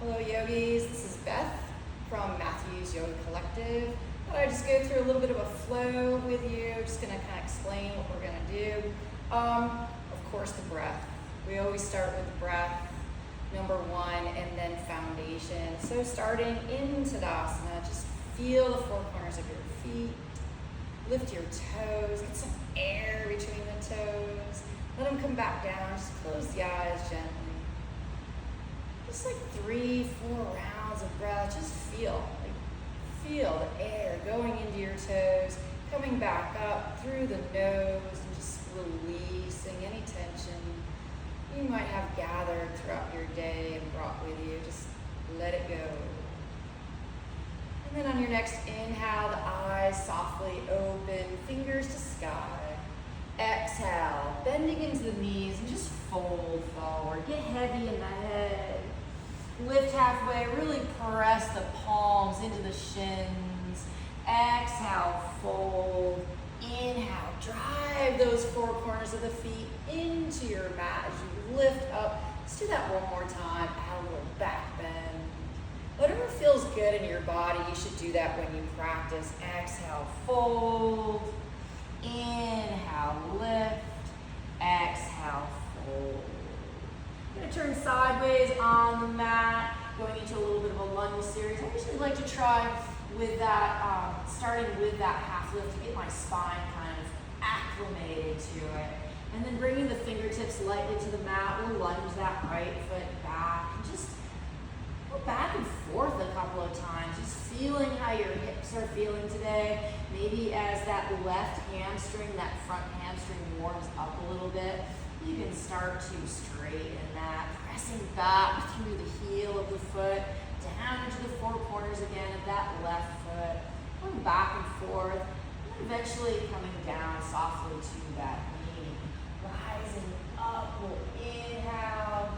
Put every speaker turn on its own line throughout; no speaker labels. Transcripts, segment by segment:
Hello yogis, this is Beth from Matthew's Yoga Collective. Thought I'd just go through a little bit of a flow with you. Just gonna kind of explain what we're gonna do. Of course, the breath. We always start with the breath, number one, and then foundation. So starting in Tadasana, just feel the four corners of your feet. Lift your toes, get some air between the toes. Let them come back down, just close the eyes gently. Just like 3-4 rounds of breath, just feel the air going into your toes, coming back up through the nose and just releasing any tension you might have gathered throughout your day and brought with you. Just let it go. And then on your next inhale, the eyes softly open, fingers to sky. Exhale, bending into the knees and just fold forward. Get heavy in the head. Lift halfway, really press the palms into the shins. Exhale, fold. Inhale, drive those four corners of the feet into your mat as you lift up. Let's do that one more time. Add a little back bend. Whatever feels good in your body, you should do that when you practice. Exhale, fold. Inhale, lift. Exhale, fold. I'm going to turn sideways on the mat, going into a little bit of a lunge series. I usually like to try with that, starting with that half lift to get my spine kind of acclimated to it. And then bringing the fingertips lightly to the mat, we'll lunge that right foot back. And just go back and forth a couple of times, just feeling how your hips are feeling today. Maybe as that left hamstring, that front hamstring warms up a little bit, you can start to straighten that, pressing back through the heel of the foot, down into the four corners again of that left foot, going back and forth, and eventually coming down softly to that knee. Rising up, we'll inhale,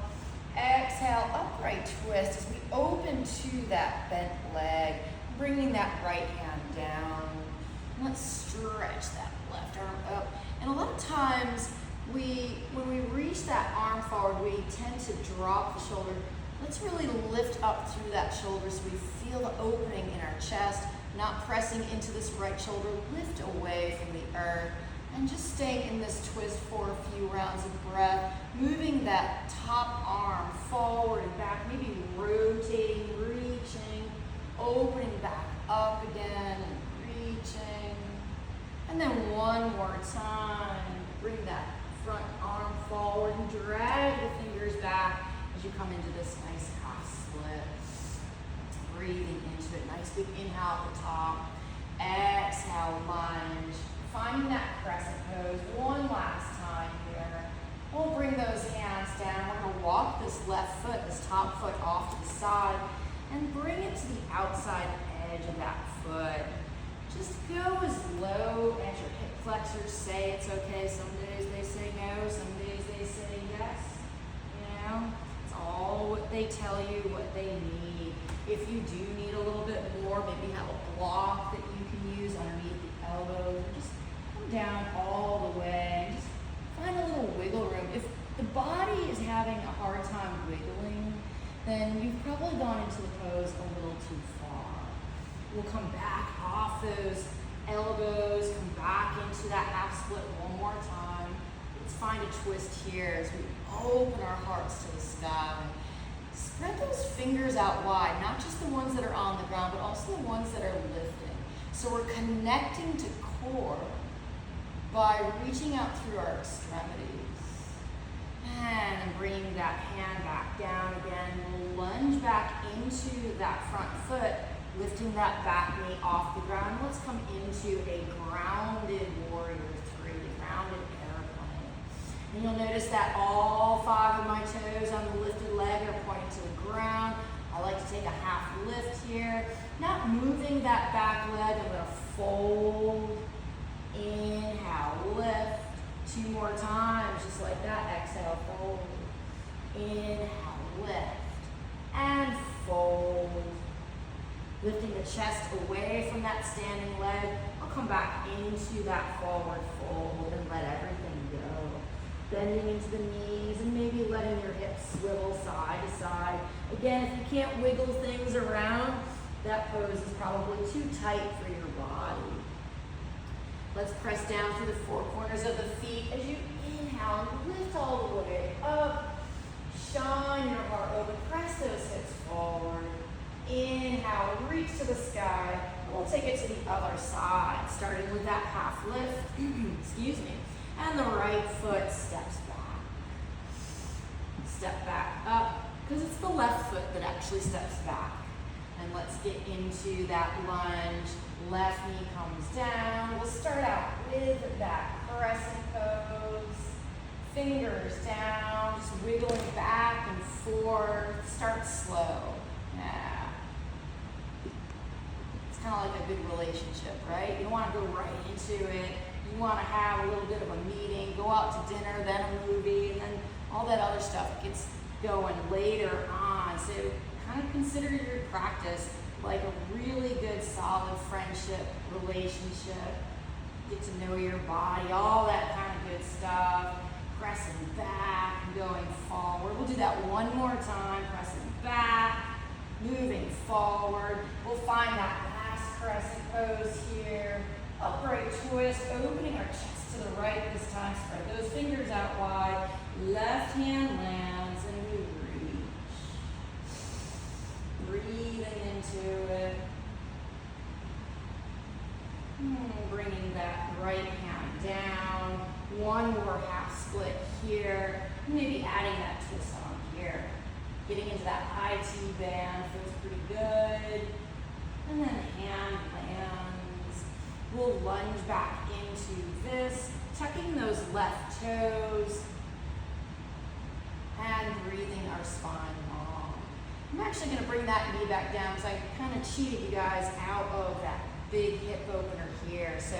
exhale, upright twist as we open to that bent leg, bringing that right hand down. Let's stretch that left arm up. And a lot of times, when we reach that arm forward, we tend to drop the shoulder. Let's really lift up through that shoulder so we feel the opening in our chest, not pressing into this right shoulder. Lift away from the earth and just staying in this twist for a few rounds of breath, moving that top arm forward and back, maybe rotating, reaching, opening back up again and reaching. And then one more time, bring that front arm forward and drag the fingers back as you come into this nice half split. Breathing into it, nice big inhale at the top. Exhale, lunge. Finding that crescent pose one last time here. We'll bring those hands down. We're gonna walk this left foot, this top foot off to the side and bring it to the outside edge of that foot. Just go as low as your hip flexors say it's okay. Some days they say no, some days they say yes. You know, it's all what they tell you, what they need. If you do need a little bit more, maybe have a block that you can use underneath the elbows. Just come down all the way. Just find a little wiggle room. If the body is having a hard time wiggling, then you've probably gone into the pose a little too far. We'll come back off those elbows, come back into that half split one more time. Let's find a twist here as we open our hearts to the sky. Spread those fingers out wide, not just the ones that are on the ground, but also the ones that are lifting. So we're connecting to core by reaching out through our extremities. And bringing that hand back down again. We'll lunge back into that front foot, lifting that back knee off the ground. Let's come into a grounded warrior three, grounded airplane. And you'll notice that all 5 of my toes on the lifted leg are pointing to the ground. I like to take a half lift here. Not moving that back leg, I'm gonna fold, inhale, lift. 2 more times, just like that. Exhale, fold, inhale, lift, and fold. Lifting the chest away from that standing leg. I'll come back into that forward fold and let everything go. Bending into the knees and maybe letting your hips swivel side to side. Again, if you can't wiggle things around, that pose is probably too tight for your body. Let's press down through the four corners of the feet as you inhale, lift all the way up. Shine your heart open, press those hips forward. Inhale, reach to the sky. We'll take it to the other side, starting with that half lift, excuse me. And the right foot steps back. Step back up, because it's the left foot that actually steps back. And let's get into that lunge. Left knee comes down. We'll start out with that crescent pose. Fingers down, just wiggling back and forth. Start slow. Yeah. It's kind of like a good relationship, right? You don't want to go right into it. You want to have a little bit of a meeting, go out to dinner, then a movie, and then all that other stuff gets going later on. So kind of consider your practice like a really good, solid friendship, relationship. Get to know your body, all that kind of good stuff. Pressing back and going forward. We'll do that one more time. Pressing back, moving forward. We'll find that last crescent pose here. Upright twist, opening our chest to the right this time. Spread those fingers out wide. Left hand lands and we reach. Breathing into it. Bringing that right hand down. One more half split here. Maybe adding that twist on here. Getting into that IT band feels pretty good. And then hand lands. We'll lunge back into this, tucking those left toes and breathing our spine long. I'm actually going to bring that knee back down because I kind of cheated you guys out of that big hip opener here. So